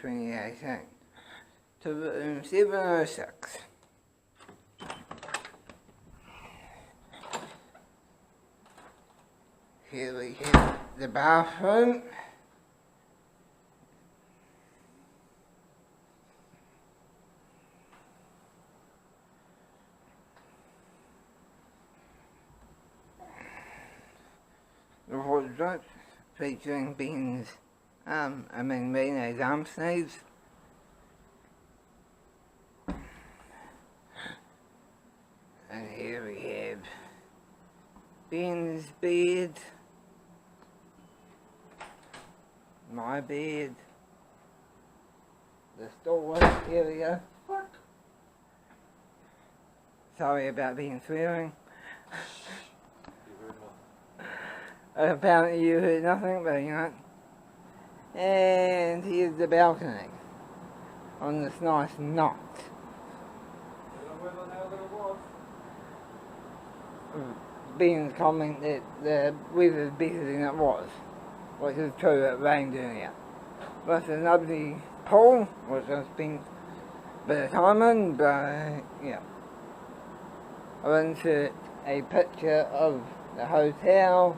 2018 to room 706. Here we have the bathroom. The wardrobe featuring Bean's Reno's arm sleeves. And here we have Bean's bed, my bed, the storage area. Sorry about being swearing. Apparently you heard nothing, but you know. And here's the balcony on this nice night. Ben's comment that the weather's better than it was, which is true, it rained earlier. But it's a lovely pool, which I spent a bit of time in, but yeah. I'll insert a picture of the hotel.